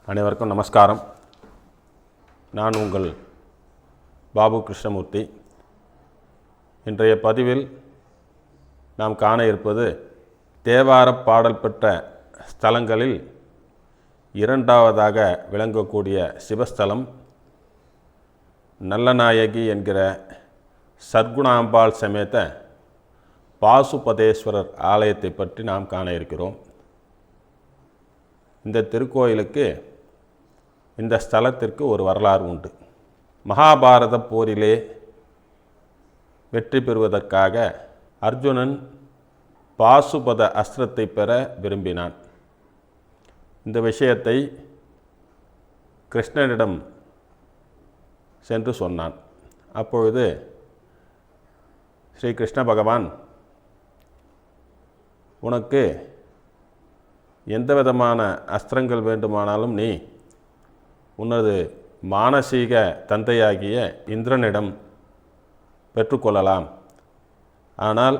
அனைவருக்கும் நமஸ்காரம். நான் உங்கள் பாபு கிருஷ்ணமூர்த்தி. இன்றைய பதிவில் நாம் காண இருப்பது தேவார பாடல் பெற்ற ஸ்தலங்களில் இரண்டாவதாக விளங்கக்கூடிய சிவஸ்தலம் நல்லநாயகி என்கிற சர்க்குணாம்பாள் சமேத பாசுபதேஸ்வரர் ஆலயத்தை பற்றி நாம் காண இருக்கிறோம். இந்த திருக்கோயிலுக்கு, இந்த ஸ்தலத்திற்கு ஒரு வரலாறு உண்டு. மகாபாரத போரிலே வெற்றி பெறுவதற்காக அர்ஜுனன் பாசுபத அஸ்திரத்தை பெற விரும்பினான். இந்த விஷயத்தை கிருஷ்ணனிடம் சென்று சொன்னான். அப்பொழுது ஸ்ரீ கிருஷ்ண பகவான், உனக்கு எந்த விதமான அஸ்திரங்கள் வேண்டுமானாலும் நீ உனது மானசீக தந்தையாகிய இந்திரனிடம் பெற்றுக்கொள்ளலாம். ஆனால்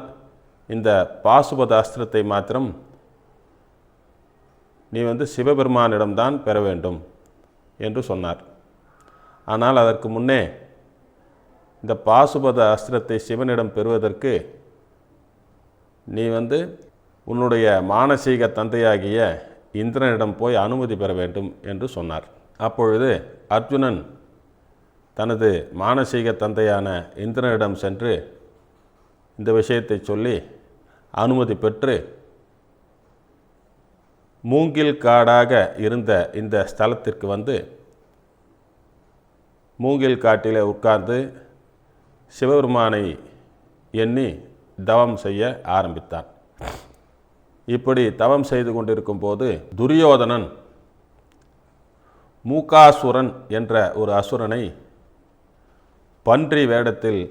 இந்த பாசுபத அஸ்திரத்தை மாத்திரம் நீ சிவபெருமானிடம்தான் பெற வேண்டும் என்று சொன்னார். ஆனால் அதற்கு முன்னே இந்த பாசுபத அஸ்திரத்தை சிவனிடம் பெறுவதற்கு நீ உன்னுடைய மானசீக தந்தையாகிய இந்திரனிடம் போய் அனுமதி பெற வேண்டும் என்று சொன்னார். அப்பொழுது அர்ஜுனன் தனது மானசீக தந்தையான இந்திரனிடம் சென்று இந்த விஷயத்தை சொல்லி அனுமதி பெற்று மூங்கில் காடாக இருந்த இந்த ஸ்தலத்திற்கு மூங்கில் காட்டிலே உட்கார்ந்து சிவபெருமானை எண்ணி தவம் செய்ய ஆரம்பித்தான். இப்படி தவம் செய்து கொண்டிருக்கும் போது துரியோதனன் மூகாசுரன் என்ற ஒரு அசுரனை பன்றி வேடத்தில்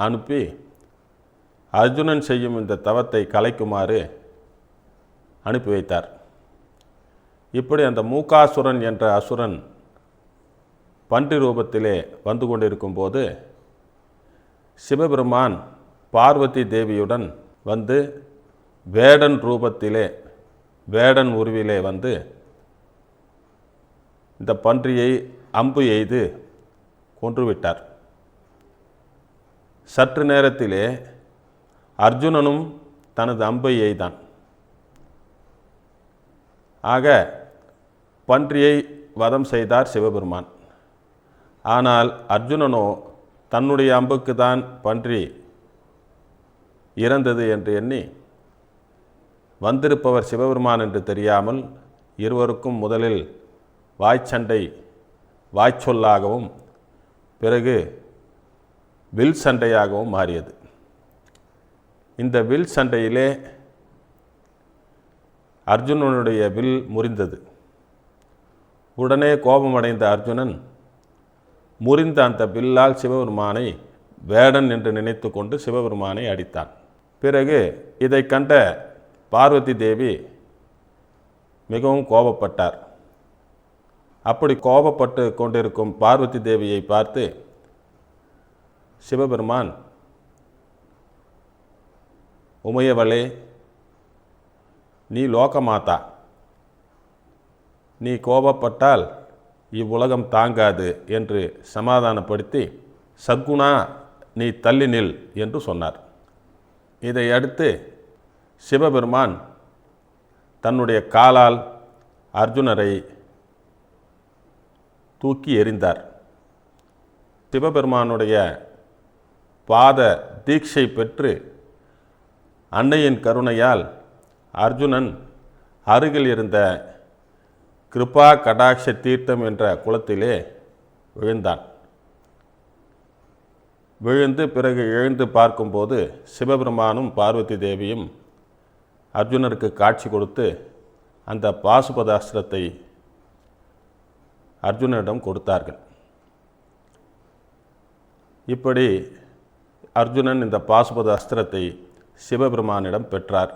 அனுப்பி அர்ஜுனன் செய்யும் இந்த தவத்தை கலைக்குமாறு அனுப்பி வைத்தார். இப்படி அந்த மூகாசுரன் என்ற அசுரன் பன்றி ரூபத்திலே வந்து கொண்டிருக்கும் போது சிவபெருமான் பார்வதி தேவியுடன் வேடன் ரூபத்திலே, வேடன் உருவிலே இந்த பன்றியை அம்பு எய்து கொன்றுவிட்டார். சற்று நேரத்திலே அர்ஜுனனும் தனது அம்பை எய்தான். ஆக பன்றியை வதம் செய்தார் சிவபெருமான். ஆனால் அர்ஜுனனோ தன்னுடைய அம்புக்கு தான் பன்றி இறந்தது என்று எண்ணி வந்திருப்பவர் சிவபெருமான் என்று தெரியாமல் இருவருக்கும் முதலில் வாய்ச்சண்டை, வாய்ச்சொல்லாகவும் பிறகு வில் சண்டையாகவும் மாறியது. இந்த வில் சண்டையிலே அர்ஜுனனுடைய வில் முறிந்தது. உடனே கோபமடைந்த அர்ஜுனன் முறிந்த அந்த வில்லால் சிவபெருமானை வேடன் என்று நினைத்து கொண்டு சிவபெருமானை அடித்தான். பிறகு இதை கண்ட பார்வதி தேவி மிகவும் கோபப்பட்டார். அப்படி கோபப்பட்டு கொண்டிருக்கும் பார்வதி தேவியை பார்த்து சிவபெருமான், உமையவளே, நீ லோகமாதா, நீ கோபப்பட்டால் இவ்வுலகம் தாங்காது என்று சமாதானப்படுத்தி, சத்குணா, நீ தள்ளி நில் என்று சொன்னார். இதை அடுத்து சிவபெருமான் தன்னுடைய காலால் அர்ஜுனரை தூக்கி எறிந்தார். சிவபெருமானுடைய பாத தீட்சை பெற்று அன்னையின் கருணையால் அர்ஜுனன் அருகில் இருந்த கிருபா கடாட்ச தீர்த்தம் என்ற குளத்திலே விழுந்தான். விழுந்து பிறகு எழுந்து பார்க்கும்போது சிவபெருமானும் பார்வதி தேவியும் அர்ஜுனருக்கு காட்சி கொடுத்து அந்த பாசுபத அஸ்திரத்தை அர்ஜுனனிடம் கொடுத்தார்கள். இப்படி அர்ஜுனன் இந்த பாசுபத அஸ்திரத்தை சிவபெருமானிடம் பெற்றார்.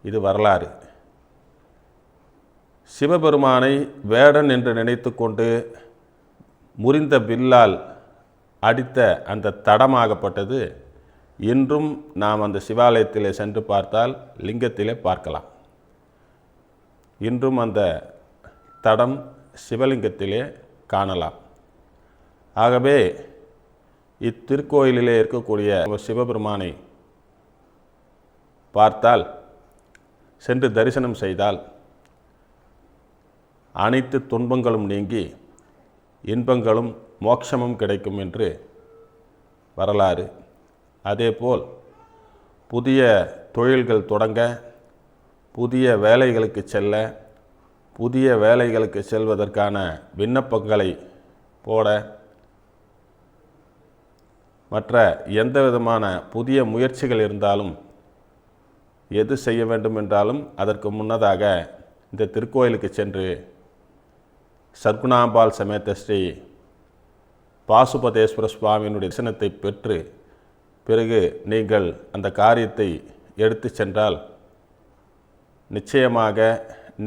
இது வரலாறு. சிவபெருமானை வேடன் என்று நினைத்து கொண்டு முறிந்த வில்லால் அடித்த அந்த தடமாகப்பட்டது இன்றும் நாம் அந்த சிவாலயத்திலே சென்று பார்த்தால் லிங்கத்திலே பார்க்கலாம். இன்றும் அந்த தடம் சிவலிங்கத்திலே காணலாம். ஆகவே இத்திருக்கோயிலிலே இருக்கக்கூடிய சிவபெருமானை பார்த்தால், சென்று தரிசனம் செய்தால் அனைத்து துன்பங்களும் நீங்கி இன்பங்களும் மோட்சமும் கிடைக்கும் என்று வரலாறு. அதேபோல் புதிய தொழில்கள் தொடங்க, புதிய வேலைகளுக்கு செல்ல, புதிய வேலைகளுக்கு செல்வதற்கான விண்ணப்பங்களை போட, மற்ற எந்த விதமான புதிய முயற்சிகள் இருந்தாலும், எது செய்ய வேண்டும் என்றாலும் அதற்கு முன்னதாக இந்த திருக்கோயிலுக்கு சென்று சர்க்குணாம்பாள் சமேத ஸ்ரீ பாசுபதேஸ்வர சுவாமியினுடைய தரிசனத்தை பெற்று பிறகு நீங்கள் அந்த காரியத்தை எடுத்து சென்றால் நிச்சயமாக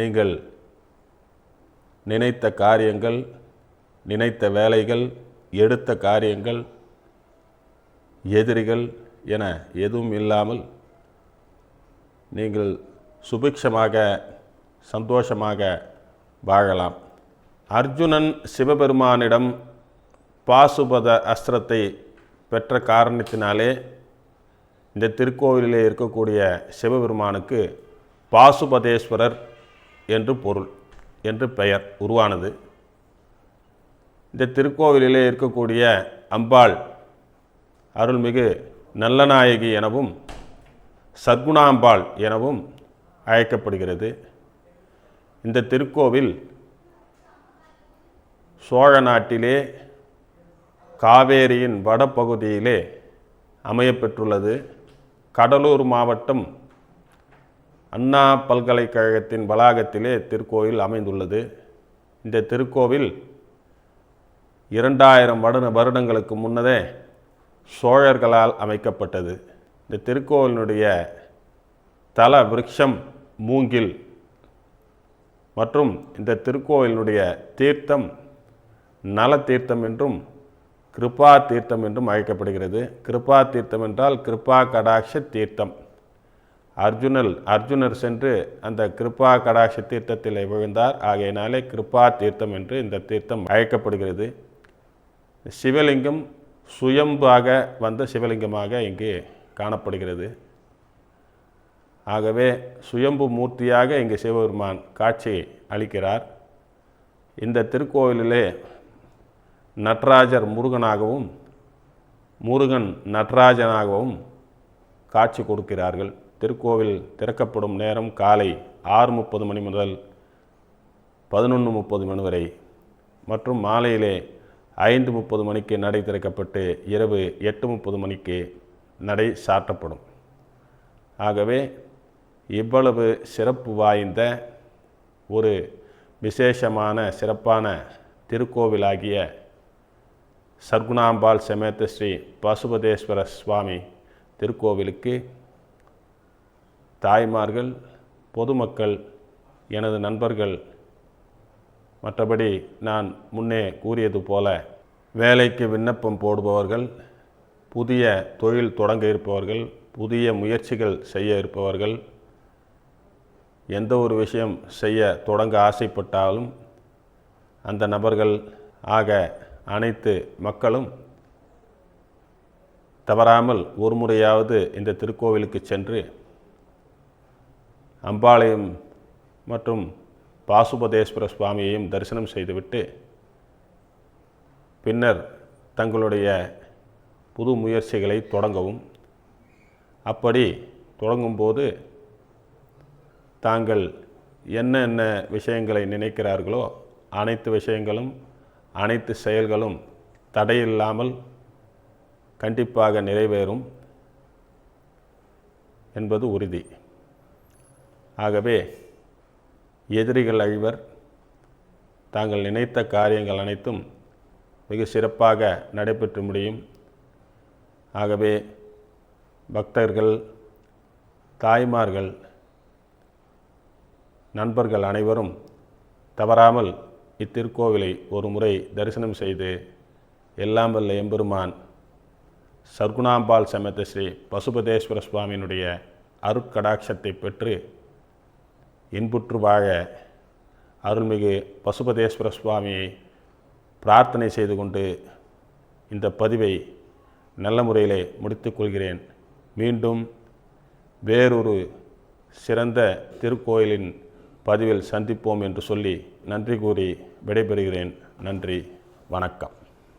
நீங்கள் நினைத்த காரியங்கள், நினைத்த வேலைகள், எடுத்த காரியங்கள், எதிரிகள் என எதுவும் இல்லாமல் நீங்கள் சுபிக்ஷமாக சந்தோஷமாக வாழலாம். அர்ஜுனன் சிவபெருமானிடம் பாசுபத அஸ்திரத்தை பெற்ற காரணத்தினாலே இந்த திருக்கோவிலிலே இருக்கக்கூடிய சிவபெருமானுக்கு பாசுபதேஸ்வரர் என்று பொருள், என்று பெயர் உருவானது. இந்த திருக்கோவிலிலே இருக்கக்கூடிய அம்பாள் அருள்மிகு நல்லநாயகி எனவும் சர்க்குணாம்பாள் எனவும் அழைக்கப்படுகிறது. இந்த திருக்கோவில் சோழ நாட்டிலே காவேரியின் வடபகுதியிலே அமையப்பெற்றுள்ளது. கடலூர் மாவட்டம் அண்ணா பல்கலைக்கழகத்தின் வளாகத்திலே திருக்கோவில் அமைந்துள்ளது. இந்த திருக்கோவில் 2000 வருடங்களுக்கு முன்னதே சோழர்களால் அமைக்கப்பட்டது. இந்த திருக்கோவிலினுடைய தல விருட்சம் மூங்கில் மற்றும் இந்த திருக்கோவிலினுடைய தீர்த்தம் நல தீர்த்தம் என்றும் கிருபா தீர்த்தம் என்றும் அழைக்கப்படுகிறது. கிருபா தீர்த்தம் என்றால் கிருபா கடாட்ச தீர்த்தம். அர்ஜுனர் சென்று அந்த கிருபா கடாட்ச தீர்த்தத்தில் விழுந்தார். ஆகையினாலே கிருபா தீர்த்தம் என்று இந்த தீர்த்தம் அழைக்கப்படுகிறது. சிவலிங்கம் சுயம்பாக வந்த சிவலிங்கமாக இங்கு காணப்படுகிறது. ஆகவே சுயம்பு மூர்த்தியாக இங்கு சிவபெருமான் காட்சி அளிக்கிறார். இந்த திருக்கோவிலிலே நடராஜர் முருகனாகவும் முருகன் நடராஜனாகவும் காட்சி கொடுக்கிறார்கள். திருக்கோவில் திறக்கப்படும் நேரம் காலை 6:30 மணி முதல் 11:30 மணி வரை மற்றும் மாலையிலே 5:30 மணிக்கு நடை திறக்கப்பட்டு இரவு 8:30 மணிக்கு நடை சாற்றப்படும். ஆகவே இவ்வளவு சிறப்பு வாய்ந்த ஒரு விசேஷமான சிறப்பான திருக்கோவிலாகிய சர்க்குணாம்பாள் சமேத ஸ்ரீ பசுபதேஸ்வர சுவாமி திருக்கோவிலுக்கு தாய்மார்கள், பொதுமக்கள், எனது நண்பர்கள், மற்றபடி நான் முன்னே கூறியது போல வேலைக்கு விண்ணப்பம் போடுபவர்கள், புதிய தொழில் தொடங்க இருப்பவர்கள், புதிய முயற்சிகள் செய்ய இருப்பவர்கள், எந்த ஒரு விஷயம் செய்ய தொடங்க ஆசைப்பட்டாலும் அந்த நபர்கள் ஆக அனைத்து மக்களும் தவறாமல் ஒரு முறையாவது இந்த திருக்கோவிலுக்கு சென்று அம்பாளையும் மற்றும் பாசுபதேஸ்வர சுவாமியையும் தரிசனம் செய்துவிட்டு பின்னர் தங்களுடைய புது முயற்சிகளை தொடங்கவும். அப்படி தொடங்கும்போது தாங்கள் என்ன விஷயங்களை நினைக்கிறார்களோ அனைத்து விஷயங்களும், அனைத்து செயல்களும் தடையில்லாமல் கண்டிப்பாக நிறைவேறும் என்பது உறுதி. ஆகவே எதிரிகள் அழிவர், தாங்கள் நினைத்த காரியங்கள் அனைத்தும் மிக சிறப்பாக நடைபெற்று முடியும். ஆகவே பக்தர்கள், தாய்மார்கள், நண்பர்கள் அனைவரும் தவறாமல் இத்திருக்கோவிலை ஒரு முறை தரிசனம் செய்து எல்லாம் வல்ல எம்பெருமான் சர்க்குணாம்பாள் சமேத ஸ்ரீ பசுபதேஸ்வர சுவாமியினுடைய அருட்கடாட்சத்தை பெற்று இன்புற்று வாழ அருள்மிகு பசுபதேஸ்வர சுவாமியை பிரார்த்தனை செய்து கொண்டு இந்த பதிவை நல்ல முறையிலே முடித்துக் கொள்கிறேன். மீண்டும் வேறொரு சிறந்த திருக்கோயிலின் பதிவில் சந்திப்போம் என்று சொல்லி நன்றி கூறி விடைபெறுகிறேன். நன்றி, வணக்கம்.